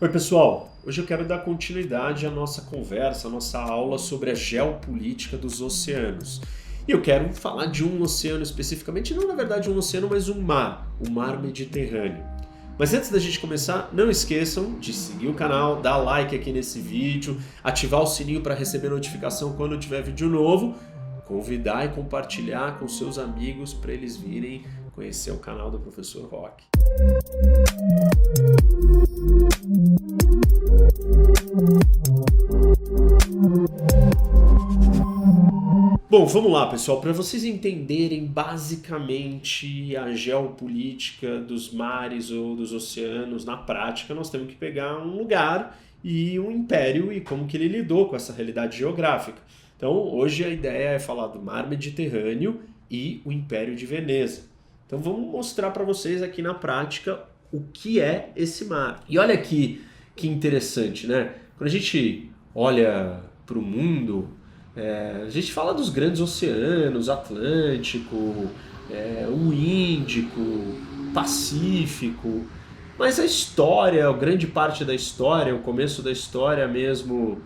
Oi pessoal, hoje eu quero dar continuidade à nossa conversa, à nossa aula sobre a geopolítica dos oceanos. E eu quero falar de um oceano especificamente, não na verdade um oceano, mas um mar, o Mar Mediterrâneo. Mas antes da gente começar, não esqueçam de seguir o canal, dar like aqui nesse vídeo, ativar o sininho para receber notificação quando tiver vídeo novo, convidar e compartilhar com seus amigos para eles virem conhecer o canal do Professor Rock. Bom, vamos lá, pessoal, para vocês entenderem basicamente a geopolítica dos mares ou dos oceanos na prática, nós temos que pegar um lugar e um império e como que ele lidou com essa realidade geográfica. Então, hoje a ideia é falar do Mar Mediterrâneo e o Império de Veneza. Então, vamos mostrar para vocês aqui na prática o que é esse mar. E olha aqui que interessante, né? Quando a gente olha para o mundo, a gente fala dos grandes oceanos, Atlântico, o Índico, Pacífico, mas a história, a grande parte da história, o começo da história mesmo,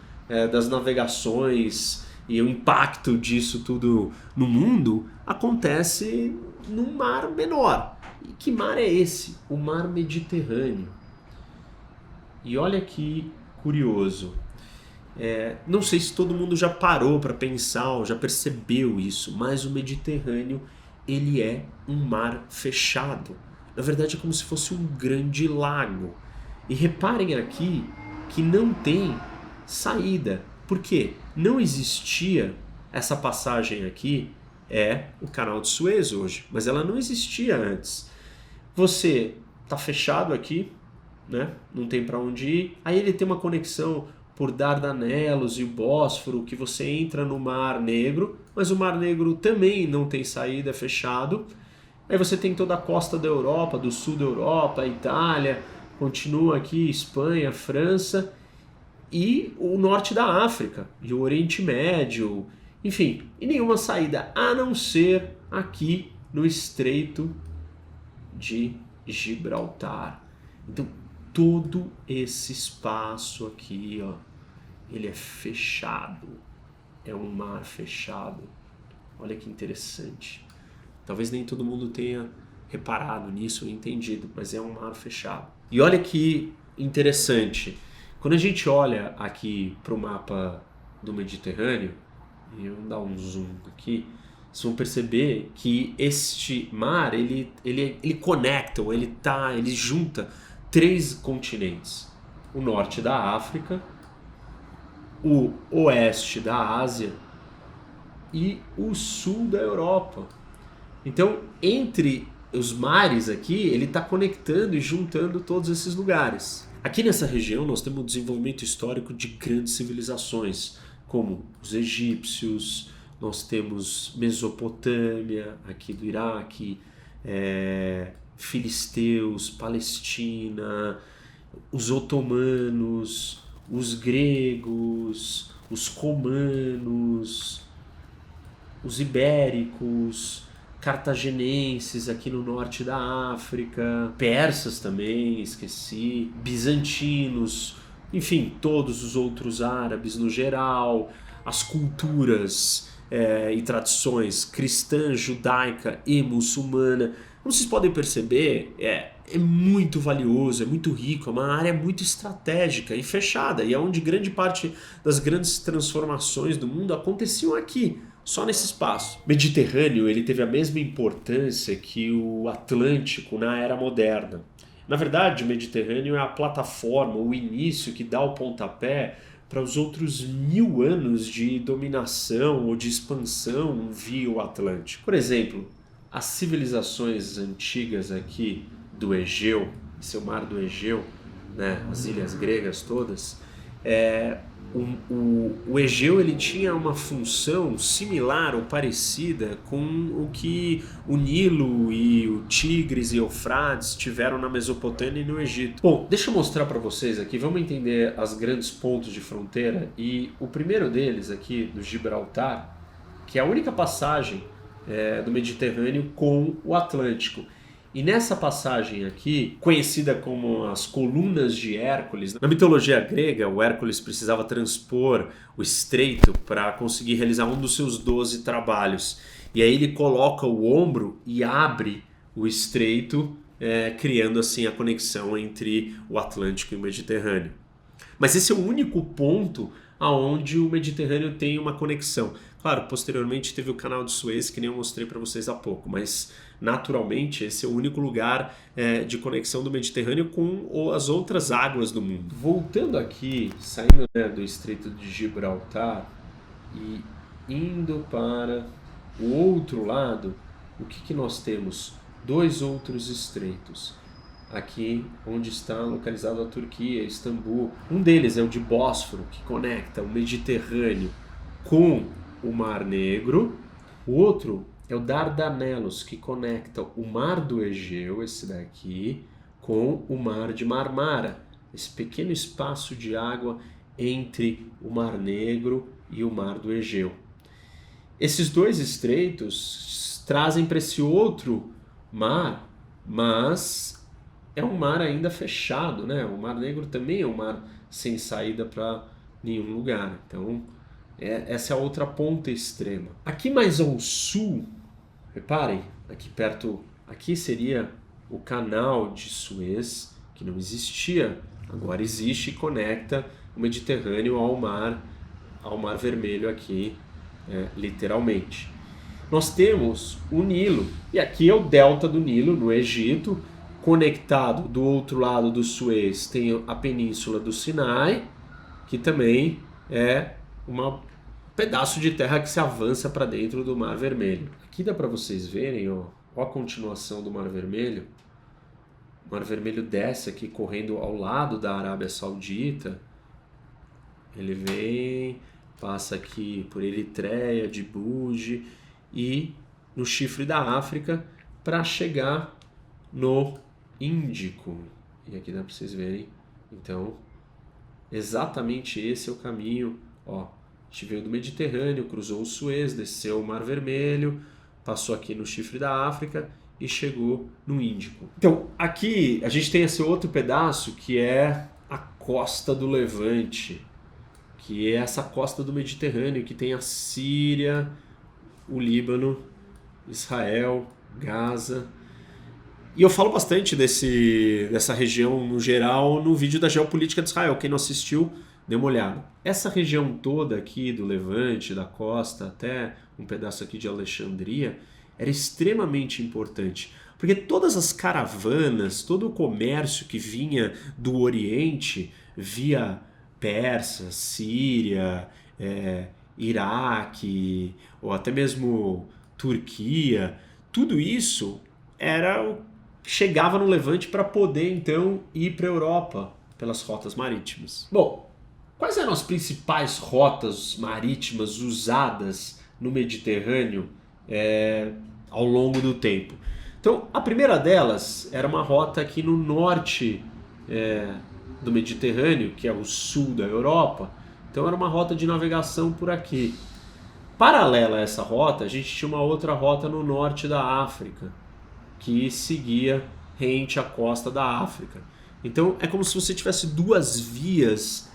das navegações e o impacto disso tudo no mundo, acontece num mar menor. E que mar é esse? O Mar Mediterrâneo. E olha que curioso. Não sei se todo mundo já parou para pensar ou já percebeu isso, mas o Mediterrâneo ele é um mar fechado. Na verdade é como se fosse um grande lago. E reparem aqui que não tem saída. Por quê? Não existia essa passagem aqui, o Canal de Suez hoje, mas ela não existia antes. Você está fechado aqui, né? Não tem para onde ir. Aí ele tem uma conexão por Dardanelos e o Bósforo, que você entra no Mar Negro, mas o Mar Negro também não tem saída, é fechado. Aí você tem toda a costa da Europa, do sul da Europa, Itália, continua aqui Espanha, França e o norte da África e o Oriente Médio, enfim, e nenhuma saída a não ser aqui no Estreito de Gibraltar. Então, todo esse espaço aqui, ó, ele é fechado. É um mar fechado. Olha que interessante. Talvez nem todo mundo tenha reparado nisso ou entendido, mas é um mar fechado. E olha que interessante. Quando a gente olha aqui para o mapa do Mediterrâneo, e eu vou dar um zoom aqui, vocês vão perceber que este mar, ele conecta, ou ele junta 3 continentes. O norte da África, o oeste da Ásia e o sul da Europa. Então, entre os mares aqui, ele está conectando e juntando todos esses lugares. Aqui nessa região nós temos um desenvolvimento histórico de grandes civilizações, como os egípcios, nós temos Mesopotâmia, aqui do Iraque, filisteus, Palestina, os otomanos, os gregos, os romanos, os ibéricos, cartaginenses aqui no norte da África, persas também, esqueci, bizantinos, enfim, todos os outros árabes no geral, as culturas e tradições cristã, judaica e muçulmana. Como vocês podem perceber, é muito valioso, é muito rico, é uma área muito estratégica e fechada, e é onde grande parte das grandes transformações do mundo aconteciam aqui, só nesse espaço. O Mediterrâneo ele teve a mesma importância que o Atlântico na Era Moderna. Na verdade, o Mediterrâneo é a plataforma, o início que dá o pontapé para os outros 1000 anos de dominação ou de expansão via o Atlântico. Por exemplo, as civilizações antigas aqui do Egeu, esse é o mar do Egeu, né, as ilhas gregas todas, o Egeu ele tinha uma função similar ou parecida com o que o Nilo e o Tigres e Eufrates tiveram na Mesopotâmia e no Egito. Bom, deixa eu mostrar para vocês aqui, vamos entender os grandes pontos de fronteira, e o primeiro deles aqui, do Gibraltar, que é a única passagem do Mediterrâneo com o Atlântico. E nessa passagem aqui, conhecida como as Colunas de Hércules, na mitologia grega, o Hércules precisava transpor o estreito para conseguir realizar um dos seus 12 trabalhos. E aí ele coloca o ombro e abre o estreito, criando assim a conexão entre o Atlântico e o Mediterrâneo. Mas esse é o único ponto aonde o Mediterrâneo tem uma conexão. Claro, posteriormente teve o Canal de Suez, que nem eu mostrei para vocês há pouco, mas naturalmente esse é o único lugar de conexão do Mediterrâneo com as outras águas do mundo. Voltando aqui, saindo do Estreito de Gibraltar e indo para o outro lado, o que nós temos? Dois outros estreitos. Aqui onde está localizado a Turquia, Istambul. Um deles é o de Bósforo, que conecta o Mediterrâneo com o Mar Negro. O outro é o Dardanelos, que conecta o Mar do Egeu, esse daqui, com o Mar de Marmara. Esse pequeno espaço de água entre o Mar Negro e o Mar do Egeu. Esses dois estreitos trazem para esse outro mar, mas é um mar ainda fechado, né? O Mar Negro também é um mar sem saída para nenhum lugar. Então, essa é a outra ponta extrema. Aqui mais ao sul, reparem, aqui perto, aqui seria o Canal de Suez, que não existia, agora existe e conecta o Mediterrâneo ao Mar Vermelho aqui, literalmente. Nós temos o Nilo, e aqui é o delta do Nilo, no Egito. Conectado do outro lado do Suez tem a Península do Sinai, que também é um pedaço de terra que se avança para dentro do Mar Vermelho. Aqui dá para vocês verem, ó a continuação do Mar Vermelho. O Mar Vermelho desce aqui correndo ao lado da Arábia Saudita. Ele vem, passa aqui por Eritreia, Djibouti e no chifre da África para chegar no Índico. E aqui dá para vocês verem. Então, exatamente esse é o caminho. Ó, a gente veio do Mediterrâneo, cruzou o Suez, desceu o Mar Vermelho, passou aqui no chifre da África e chegou no Índico. Então, aqui a gente tem esse outro pedaço que é a costa do Levante, que é essa costa do Mediterrâneo, que tem a Síria, o Líbano, Israel, Gaza. E eu falo bastante dessa região no geral no vídeo da geopolítica de Israel. Quem não assistiu, dê uma olhada. Essa região toda aqui do Levante, da costa, até um pedaço aqui de Alexandria, era extremamente importante. Porque todas as caravanas, todo o comércio que vinha do Oriente via Pérsia, Síria, Iraque, ou até mesmo Turquia, tudo isso chegava no Levante para poder então ir para a Europa pelas rotas marítimas. Bom, quais eram as principais rotas marítimas usadas no Mediterrâneo ao longo do tempo? Então, a primeira delas era uma rota aqui no norte do Mediterrâneo, que é o sul da Europa. Então era uma rota de navegação por aqui. Paralela a essa rota, a gente tinha uma outra rota no norte da África, que seguia rente à costa da África. Então é como se você tivesse duas vias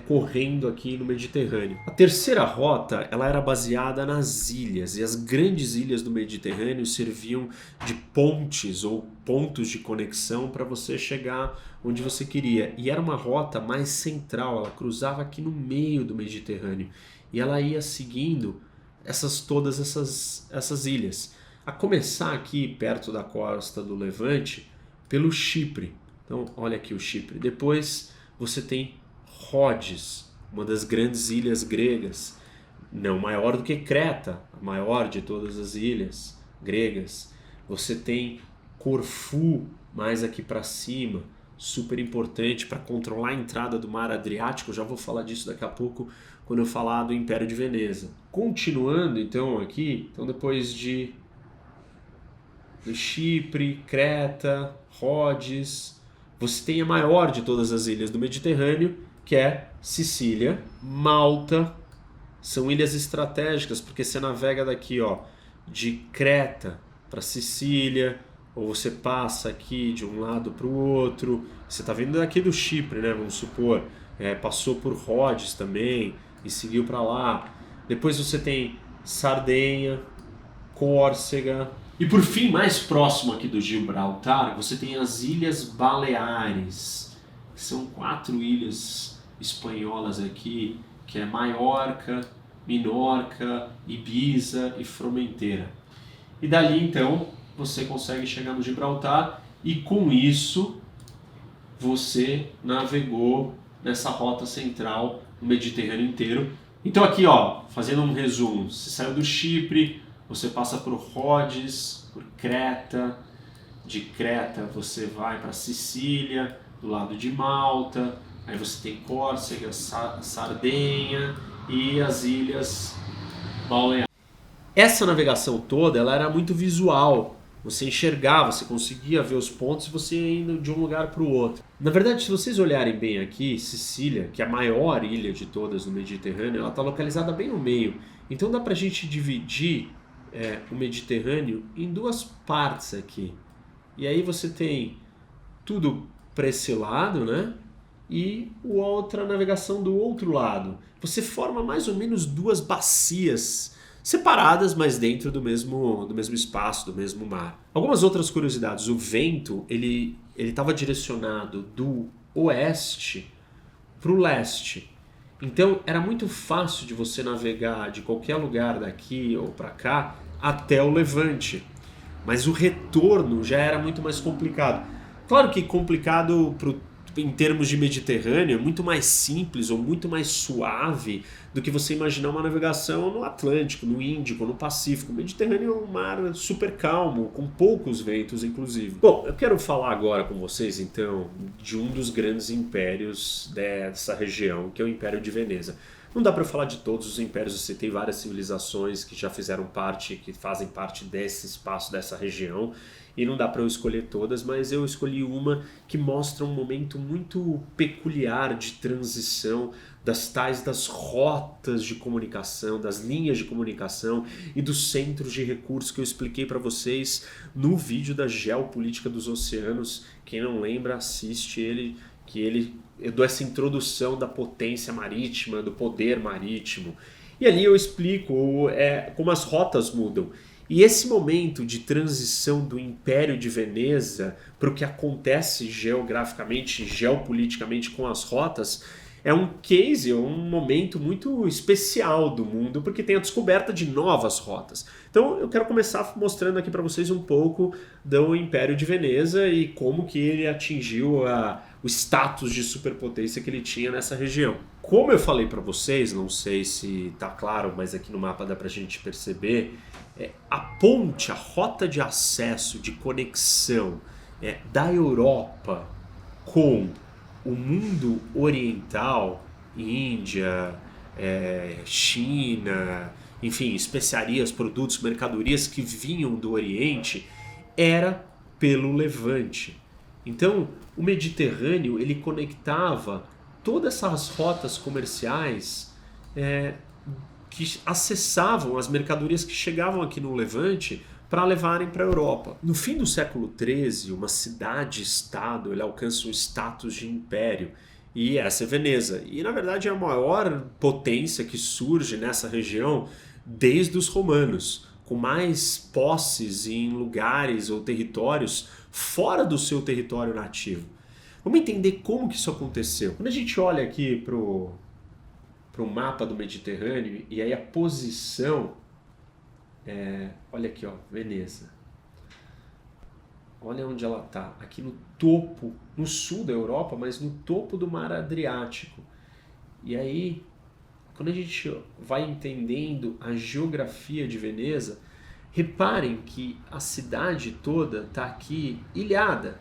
correndo aqui no Mediterrâneo. A terceira rota ela era baseada nas ilhas, e as grandes ilhas do Mediterrâneo serviam de pontes ou pontos de conexão para você chegar onde você queria. E era uma rota mais central, ela cruzava aqui no meio do Mediterrâneo e ela ia seguindo todas essas ilhas. A começar aqui perto da costa do Levante, pelo Chipre. Então olha aqui o Chipre. Depois você tem Rhodes, uma das grandes ilhas gregas, não maior do que Creta, a maior de todas as ilhas gregas. Você tem Corfu, mais aqui para cima, super importante para controlar a entrada do mar Adriático. Eu já vou falar disso daqui a pouco quando eu falar do Império de Veneza. Continuando então aqui, então depois de Chipre, Creta, Rhodes, você tem a maior de todas as ilhas do Mediterrâneo, que é Sicília, Malta. São ilhas estratégicas, porque você navega daqui de Creta para Sicília, ou você passa aqui de um lado para o outro. Você está vindo daqui do Chipre, né? Vamos supor, passou por Rhodes também e seguiu para lá. Depois você tem Sardenha, Córcega. E por fim, mais próximo aqui do Gibraltar, você tem as Ilhas Baleares, que são 4 ilhas espanholas aqui, que é Maiorca, Minorca, Ibiza e Formentera. E dali então você consegue chegar no Gibraltar e com isso você navegou nessa rota central no Mediterrâneo inteiro. Então aqui, ó, fazendo um resumo, você saiu do Chipre, você passa por Rhodes, por Creta, de Creta você vai para Sicília, do lado de Malta, aí você tem Córcega, Sardenha e as Ilhas Baleares. Essa navegação toda ela era muito visual, você enxergava, você conseguia ver os pontos e você ia indo de um lugar para o outro. Na verdade, se vocês olharem bem aqui, Sicília, que é a maior ilha de todas no Mediterrâneo, ela está localizada bem no meio. Então dá para a gente dividir o Mediterrâneo em 2 partes aqui. E aí você tem tudo para esse lado, né? E outra navegação do outro lado. Você forma mais ou menos 2 bacias separadas, mas dentro do mesmo espaço, do mesmo mar. Algumas outras curiosidades. O vento ele estava direcionado do oeste para o leste. Então era muito fácil de você navegar de qualquer lugar daqui ou para cá até o Levante. Mas o retorno já era muito mais complicado. Claro que complicado em termos de Mediterrâneo, é muito mais simples ou muito mais suave do que você imaginar uma navegação no Atlântico, no Índico, no Pacífico. O Mediterrâneo é um mar super calmo, com poucos ventos, inclusive. Bom, eu quero falar agora com vocês, então, de um dos grandes impérios dessa região, que é o Império de Veneza. Não dá para falar de todos os impérios, você tem várias civilizações que já fizeram parte, que fazem parte desse espaço, dessa região, e não dá para eu escolher todas, mas eu escolhi uma que mostra um momento muito peculiar de transição das rotas de comunicação, das linhas de comunicação e dos centros de recursos que eu expliquei para vocês no vídeo da Geopolítica dos Oceanos. Quem não lembra, assiste ele, eu dou essa introdução da potência marítima, do poder marítimo. E ali eu explico como as rotas mudam. E esse momento de transição do Império de Veneza para o que acontece geograficamente, geopoliticamente com as rotas, é um case, é um momento muito especial do mundo, porque tem a descoberta de novas rotas. Então eu quero começar mostrando aqui para vocês um pouco do Império de Veneza e como que ele atingiu o status de superpotência que ele tinha nessa região. Como eu falei para vocês, não sei se está claro, mas aqui no mapa dá para a gente perceber, a ponte, a rota de acesso, de conexão da Europa com o mundo oriental, Índia, China, enfim, especiarias, produtos, mercadorias que vinham do Oriente, era pelo Levante. Então, o Mediterrâneo ele conectava todas essas rotas comerciais que acessavam as mercadorias que chegavam aqui no Levante para levarem para a Europa. No fim do século XIII, uma cidade-estado ele alcança o status de império, e essa é Veneza. E na verdade é a maior potência que surge nessa região desde os romanos, com mais posses em lugares ou territórios fora do seu território nativo. Vamos entender como que isso aconteceu. Quando a gente olha aqui para o mapa do Mediterrâneo e aí a posição, olha aqui, ó, Veneza. Olha onde ela está, aqui no topo, no sul da Europa, mas no topo do mar Adriático. E aí, quando a gente vai entendendo a geografia de Veneza, reparem que a cidade toda está aqui ilhada.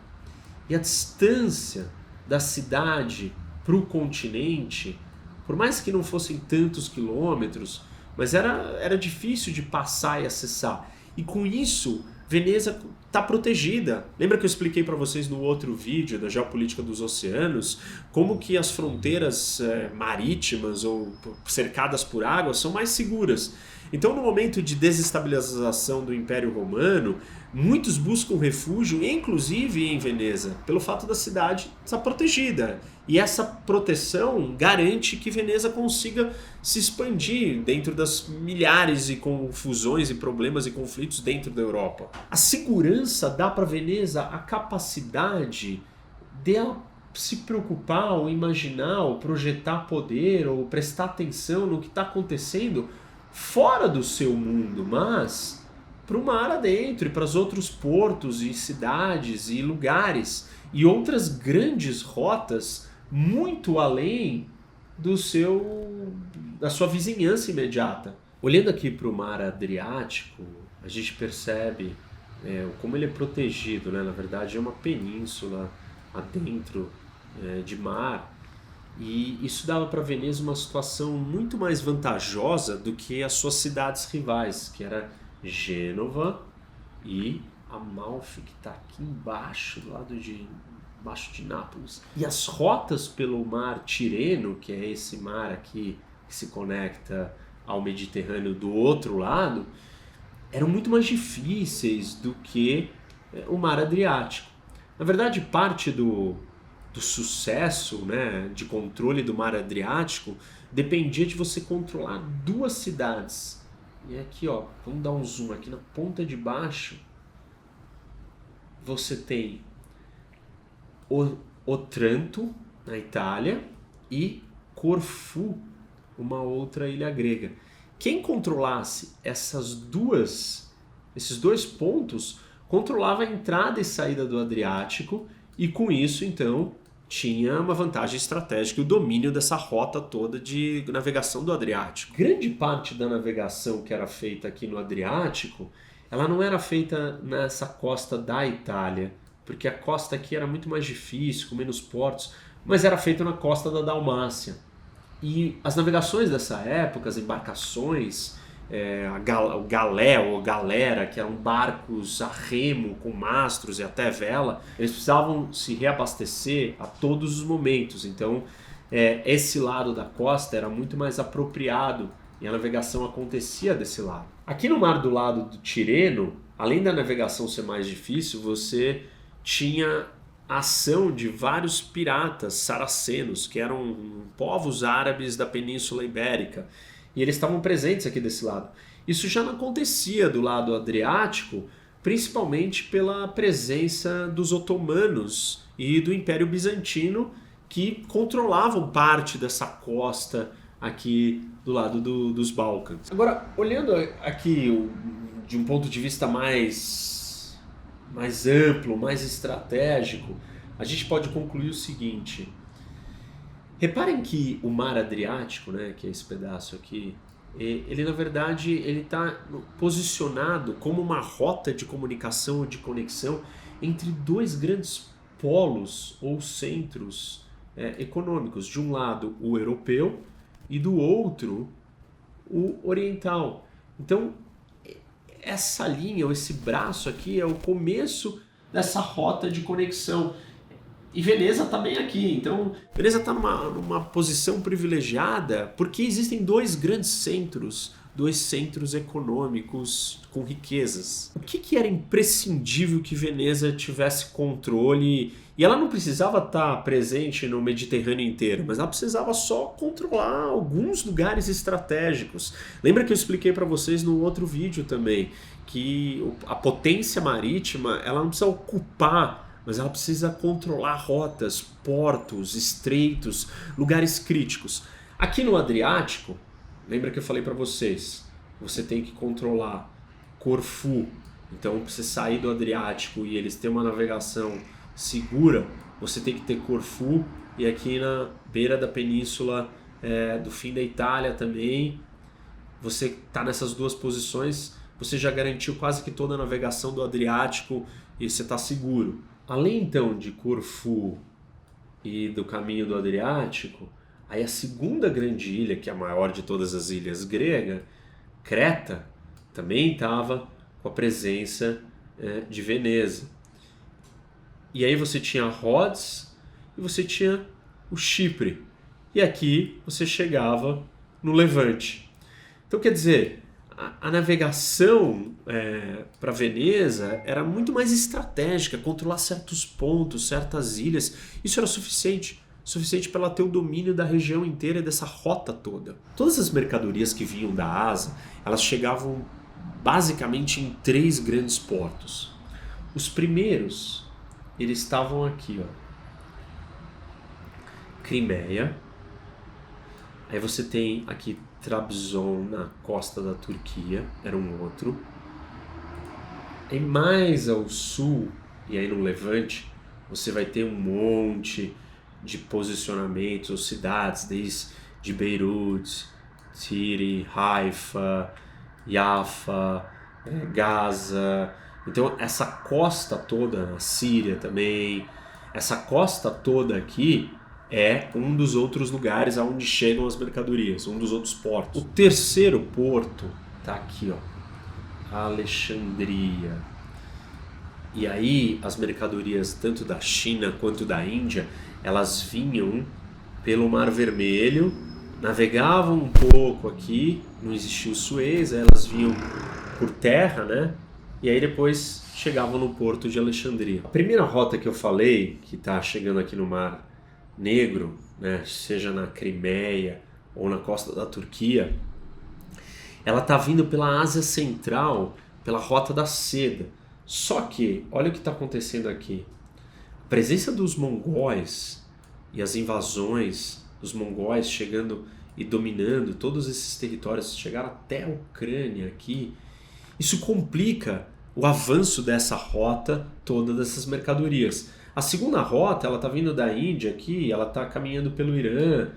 E a distância da cidade para o continente, por mais que não fossem tantos quilômetros, mas era difícil de passar e acessar. E com isso, Veneza está protegida. Lembra que eu expliquei para vocês no outro vídeo da Geopolítica dos Oceanos como que as fronteiras marítimas ou cercadas por água são mais seguras. Então, no momento de desestabilização do Império Romano, muitos buscam refúgio, inclusive em Veneza, pelo fato da cidade estar protegida. E essa proteção garante que Veneza consiga se expandir dentro das milhares de confusões e problemas e conflitos dentro da Europa. A segurança dá para Veneza a capacidade dela se preocupar ou imaginar ou projetar poder ou prestar atenção no que está acontecendo fora do seu mundo, mas para o mar adentro e para os outros portos e cidades e lugares e outras grandes rotas muito além da sua vizinhança imediata. Olhando aqui para o mar Adriático, a gente percebe como ele é protegido, né? Na verdade é uma península adentro de mar, e isso dava para Veneza uma situação muito mais vantajosa do que as suas cidades rivais, que era Gênova e Amalfi, que está aqui embaixo, do lado de embaixo de Nápoles. E as rotas pelo mar Tireno, que é esse mar aqui que se conecta ao Mediterrâneo do outro lado, eram muito mais difíceis do que o mar Adriático. Na verdade, parte do sucesso, né, de controle do mar Adriático dependia de você controlar duas cidades. E aqui, ó, vamos dar um zoom aqui na ponta de baixo. Você tem Otranto, na Itália, e Corfu, uma outra ilha grega. Quem controlasse esses dois pontos controlava a entrada e saída do Adriático, e com isso, então, tinha uma vantagem estratégica, o domínio dessa rota toda de navegação do Adriático. Grande parte da navegação que era feita aqui no Adriático, ela não era feita nessa costa da Itália, porque a costa aqui era muito mais difícil, com menos portos, mas era feita na costa da Dalmácia. E as navegações dessa época, as embarcações, o galé ou galera, que eram barcos a remo com mastros e até vela, eles precisavam se reabastecer a todos os momentos. Então esse lado da costa era muito mais apropriado e a navegação acontecia desse lado. Aqui no mar do lado do Tireno, além da navegação ser mais difícil, você tinha a ação de vários piratas saracenos, que eram povos árabes da Península Ibérica, e eles estavam presentes aqui desse lado. Isso já não acontecia do lado Adriático, principalmente pela presença dos otomanos e do Império Bizantino, que controlavam parte dessa costa aqui do lado dos Balcãs. Agora, olhando aqui de um ponto de vista mais amplo, mais estratégico, a gente pode concluir o seguinte. Reparem que o mar Adriático, né, que é esse pedaço aqui, ele na verdade está posicionado como uma rota de comunicação ou de conexão entre dois grandes polos ou centros econômicos. De um lado o europeu e do outro o oriental. Então essa linha ou esse braço aqui é o começo dessa rota de conexão. E Veneza está bem aqui, então Veneza está numa posição privilegiada porque existem dois grandes centros, dois centros econômicos com riquezas. O que era imprescindível que Veneza tivesse controle? E ela não precisava estar presente no Mediterrâneo inteiro, mas ela precisava só controlar alguns lugares estratégicos. Lembra que eu expliquei para vocês no outro vídeo também que a potência marítima ela não precisa ocupar, mas ela precisa controlar rotas, portos, estreitos, lugares críticos. Aqui no Adriático, lembra que eu falei para vocês, você tem que controlar Corfu. Então, para você sair do Adriático e eles terem uma navegação segura, você tem que ter Corfu, e aqui na beira da península do fim da Itália também, você está nessas duas posições, você já garantiu quase que toda a navegação do Adriático e você está seguro. Além então de Corfu e do caminho do Adriático, aí a segunda grande ilha, que é a maior de todas as ilhas grega, Creta, também estava com a presença de Veneza. E aí você tinha Rhodes e você tinha o Chipre. E aqui você chegava no Levante. Então quer dizer, a navegação para Veneza era muito mais estratégica, controlar certos pontos, certas ilhas. Isso era suficiente para ela ter o domínio da região inteira e dessa rota toda. Todas as mercadorias que vinham da Ásia, elas chegavam basicamente em 3 grandes portos. Os primeiros, eles estavam aqui, ó. Crimeia. Aí você tem aqui Trabzon na costa da Turquia, era um outro. E mais ao sul, e aí no Levante, você vai ter um monte de posicionamentos ou cidades, desde Beirute, Tiri, Haifa, Jaffa, Gaza. Então essa costa toda, a Síria também, essa costa toda aqui é um dos outros lugares aonde chegam as mercadorias, um dos outros portos. O terceiro porto tá aqui, ó, Alexandria. E aí as mercadorias tanto da China quanto da Índia, elas vinham pelo Mar Vermelho, navegavam um pouco aqui, não existia o Suez, elas vinham por terra, né? E aí depois chegavam no porto de Alexandria. A primeira rota que eu falei, que está chegando aqui no Mar Negro, né, seja na Crimeia ou na costa da Turquia, ela está vindo pela Ásia Central, pela Rota da Seda. Só que, olha o que está acontecendo aqui. A presença dos mongóis e as invasões dos mongóis chegando e dominando todos esses territórios, chegaram até a Ucrânia aqui, isso complica o avanço dessa rota toda dessas mercadorias. A segunda rota, ela está vindo da Índia aqui, ela está caminhando pelo Irã.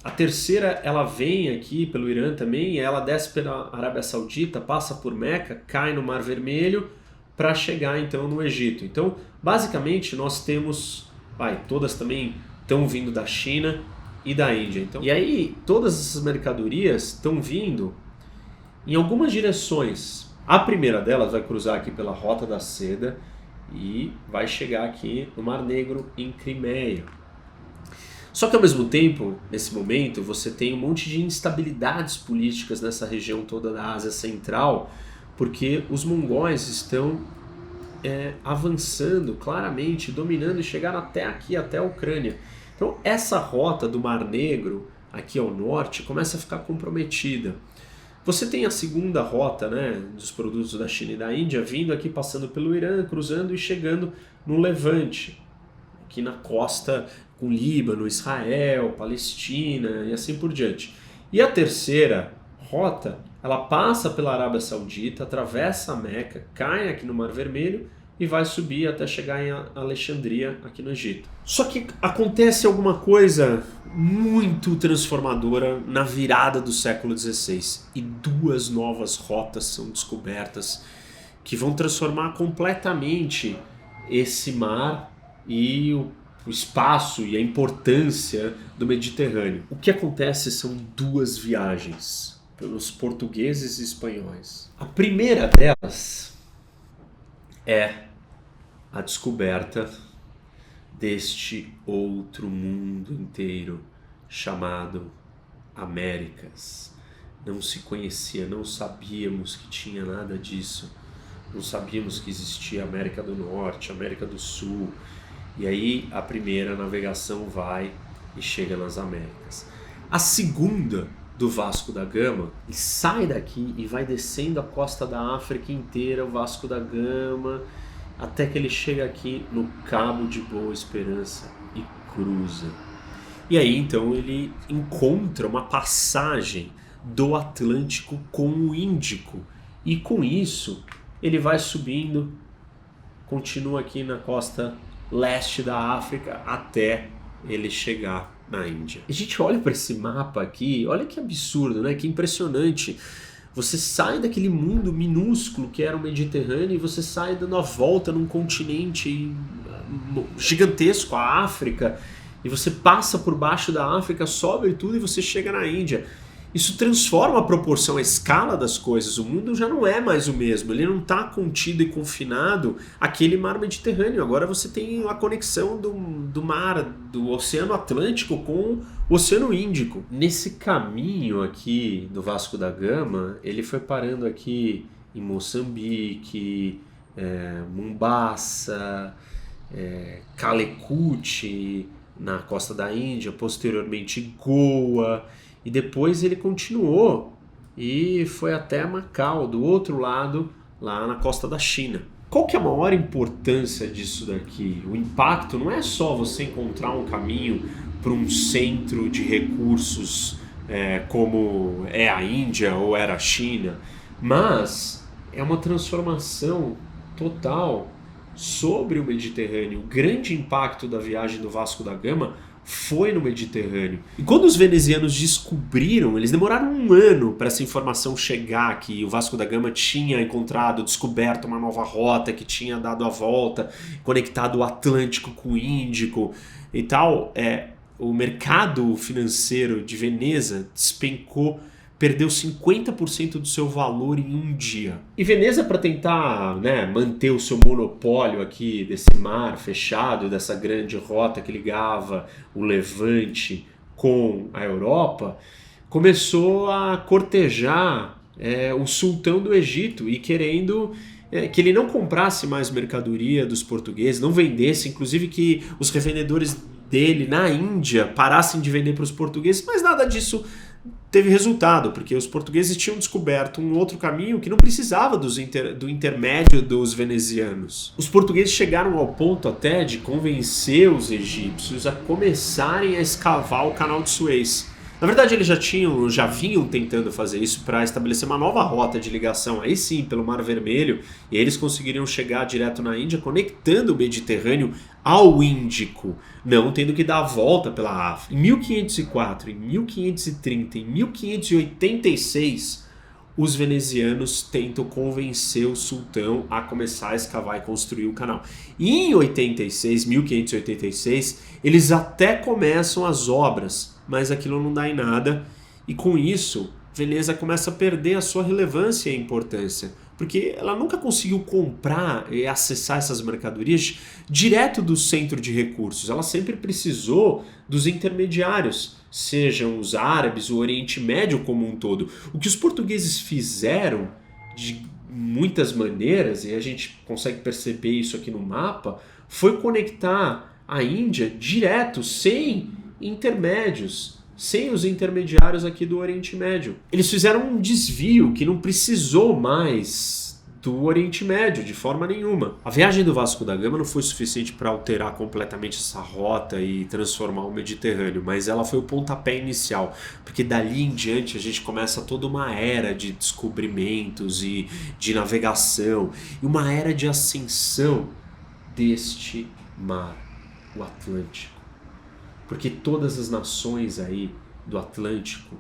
A terceira, ela vem aqui pelo Irã também, e ela desce pela Arábia Saudita, passa por Meca, cai no Mar Vermelho, para chegar então no Egito. Então, basicamente, nós temos, todas também estão vindo da China e da Índia. Então, e aí, todas essas mercadorias estão vindo em algumas direções. A primeira delas vai cruzar aqui pela Rota da Seda e vai chegar aqui no Mar Negro, em Crimeia. Só que ao mesmo tempo, nesse momento, você tem um monte de instabilidades políticas nessa região toda da Ásia Central, porque os mongóis estão avançando claramente, dominando e chegaram até aqui, até a Ucrânia. Então essa rota do Mar Negro, aqui ao norte, começa a ficar comprometida. Você tem a segunda rota, né, dos produtos da China e da Índia vindo aqui, passando pelo Irã, cruzando e chegando no Levante, aqui na costa com Líbano, Israel, Palestina e assim por diante. E a terceira rota, ela passa pela Arábia Saudita, atravessa a Meca, cai aqui no Mar Vermelho e vai subir até chegar em Alexandria, aqui no Egito. Só que acontece alguma coisa muito transformadora na virada do século XVI e 2 novas rotas são descobertas que vão transformar completamente esse mar e o espaço e a importância do Mediterrâneo. O que acontece são 2 viagens pelos portugueses e espanhóis. A primeira delas é a descoberta deste outro mundo inteiro chamado Américas. Não se conhecia, não sabíamos que tinha nada disso. Não sabíamos que existia América do Norte, América do Sul. E aí a primeira navegação vai e chega nas Américas. A segunda, do Vasco da Gama, ele sai daqui e vai descendo a costa da África inteira, o Vasco da Gama, até que ele chega aqui no Cabo de Boa Esperança e cruza. E aí então ele encontra uma passagem do Atlântico com o Índico, e com isso ele vai subindo, continua aqui na costa leste da África até ele chegar na Índia. A gente olha para esse mapa aqui, olha que absurdo, né? Que impressionante. Você sai daquele mundo minúsculo que era o Mediterrâneo e você sai dando a volta num continente gigantesco, a África, e você passa por baixo da África, sobe tudo e você chega na Índia. Isso transforma a proporção, a escala das coisas. O mundo já não é mais o mesmo. Ele não está contido e confinado àquele mar Mediterrâneo. Agora você tem a conexão do mar, do Oceano Atlântico com o Oceano Índico. Nesse caminho aqui do Vasco da Gama, ele foi parando aqui em Moçambique, Mombasa, Calicut, na costa da Índia, posteriormente Goa, e depois ele continuou e foi até Macau, do outro lado, lá na costa da China. Qual que é a maior importância disso daqui? O impacto não é só você encontrar um caminho para um centro de recursos como é a Índia ou era a China, mas é uma transformação total sobre o Mediterrâneo. O grande impacto da viagem do Vasco da Gama foi no Mediterrâneo. E quando os venezianos descobriram, eles demoraram um ano para essa informação chegar, que o Vasco da Gama tinha descoberto uma nova rota, que tinha dado a volta, conectado o Atlântico com o Índico e tal. O mercado financeiro de Veneza despencou, perdeu 50% do seu valor em um dia. E Veneza, para tentar manter o seu monopólio aqui desse mar fechado, dessa grande rota que ligava o Levante com a Europa, começou a cortejar o sultão do Egito e querendo que ele não comprasse mais mercadoria dos portugueses, não vendesse, inclusive que os revendedores dele na Índia parassem de vender para os portugueses, mas nada disso teve resultado, porque os portugueses tinham descoberto um outro caminho que não precisava do intermédio dos venezianos. Os portugueses chegaram ao ponto até de convencer os egípcios a começarem a escavar o Canal de Suez. Na verdade, eles já vinham tentando fazer isso para estabelecer uma nova rota de ligação, aí sim, pelo Mar Vermelho, e eles conseguiriam chegar direto na Índia, conectando o Mediterrâneo ao Índico, não tendo que dar a volta pela África. Em 1504, em 1530, em 1586, os venezianos tentam convencer o sultão a começar a escavar e construir o canal. E em 1586, eles até começam as obras, mas aquilo não dá em nada, e com isso, Veneza começa a perder a sua relevância e importância, porque ela nunca conseguiu comprar e acessar essas mercadorias direto do centro de recursos, ela sempre precisou dos intermediários, sejam os árabes, o Oriente Médio como um todo. O que os portugueses fizeram de muitas maneiras, e a gente consegue perceber isso aqui no mapa, foi conectar a Índia direto, sem intermédios, sem os intermediários aqui do Oriente Médio. Eles fizeram um desvio que não precisou mais do Oriente Médio de forma nenhuma. A viagem do Vasco da Gama não foi suficiente para alterar completamente essa rota e transformar o Mediterrâneo, mas ela foi o pontapé inicial, porque dali em diante a gente começa toda uma era de descobrimentos e de navegação, e uma era de ascensão deste mar, o Atlântico. Porque todas as nações aí do Atlântico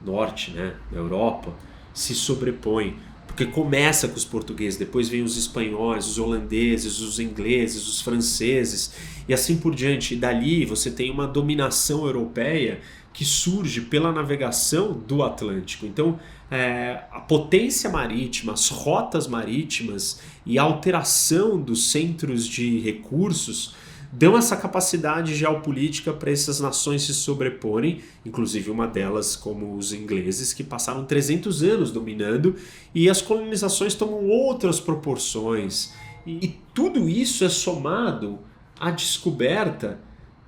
Norte, da Europa, se sobrepõem. Porque começa com os portugueses, depois vem os espanhóis, os holandeses, os ingleses, os franceses e assim por diante. E dali você tem uma dominação europeia que surge pela navegação do Atlântico. Então, a potência marítima, as rotas marítimas e a alteração dos centros de recursos dão essa capacidade geopolítica para essas nações se sobreporem, inclusive uma delas como os ingleses, que passaram 300 anos dominando, e as colonizações tomam outras proporções. E tudo isso é somado à descoberta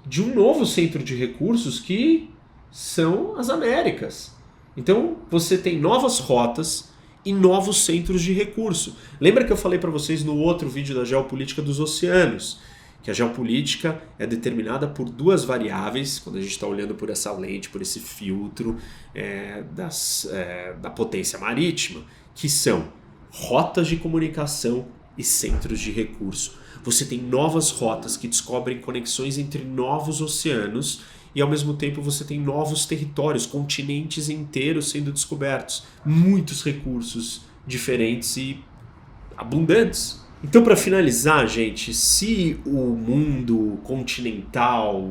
de um novo centro de recursos que são as Américas. Então você tem novas rotas e novos centros de recurso. Lembra que eu falei para vocês no outro vídeo da geopolítica dos oceanos? Que a geopolítica é determinada por duas variáveis, quando a gente está olhando por essa lente, por esse filtro da potência marítima, que são rotas de comunicação e centros de recurso. Você tem novas rotas que descobrem conexões entre novos oceanos e ao mesmo tempo você tem novos territórios, continentes inteiros sendo descobertos, muitos recursos diferentes e abundantes. Então, para finalizar, gente, se o mundo continental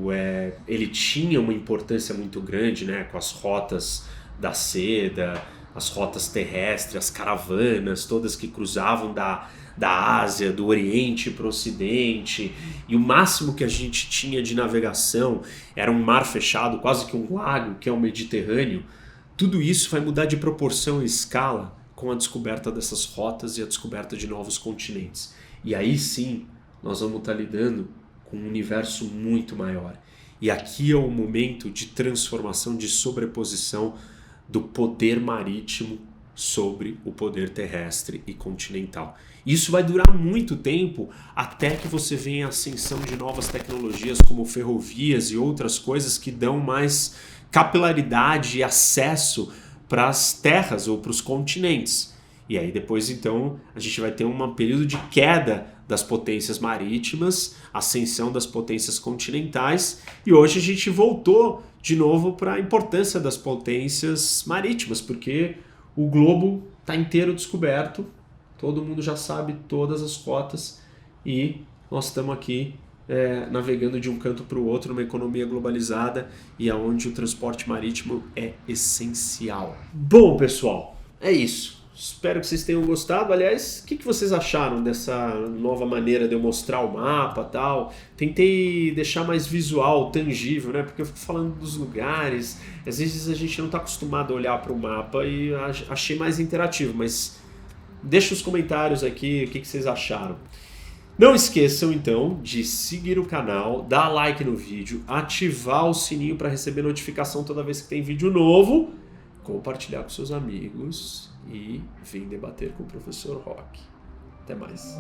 ele tinha uma importância muito grande, né, com as rotas da seda, as rotas terrestres, as caravanas, todas que cruzavam da Ásia, do Oriente para o Ocidente, e o máximo que a gente tinha de navegação era um mar fechado, quase que um lago, que é o Mediterrâneo. Tudo isso vai mudar de proporção e escala com a descoberta dessas rotas e a descoberta de novos continentes. E aí sim, nós vamos estar lidando com um universo muito maior. E aqui é o momento de transformação, de sobreposição do poder marítimo sobre o poder terrestre e continental. Isso vai durar muito tempo até que você venha a ascensão de novas tecnologias como ferrovias e outras coisas que dão mais capilaridade e acesso para as terras ou para os continentes. E aí depois então a gente vai ter um período de queda das potências marítimas, ascensão das potências continentais, e hoje a gente voltou de novo para a importância das potências marítimas, porque o globo está inteiro descoberto, todo mundo já sabe todas as rotas e nós estamos aqui navegando de um canto para o outro numa economia globalizada e aonde o transporte marítimo é essencial. Bom, pessoal, é isso. Espero que vocês tenham gostado. Aliás, o que vocês acharam dessa nova maneira de eu mostrar o mapa e tal? Tentei deixar mais visual, tangível, né? Porque eu fico falando dos lugares. Às vezes a gente não está acostumado a olhar para o mapa e achei mais interativo. Mas deixa os comentários aqui o que vocês acharam. Não esqueçam então de seguir o canal, dar like no vídeo, ativar o sininho para receber notificação toda vez que tem vídeo novo, compartilhar com seus amigos e vir debater com o professor Rock. Até mais.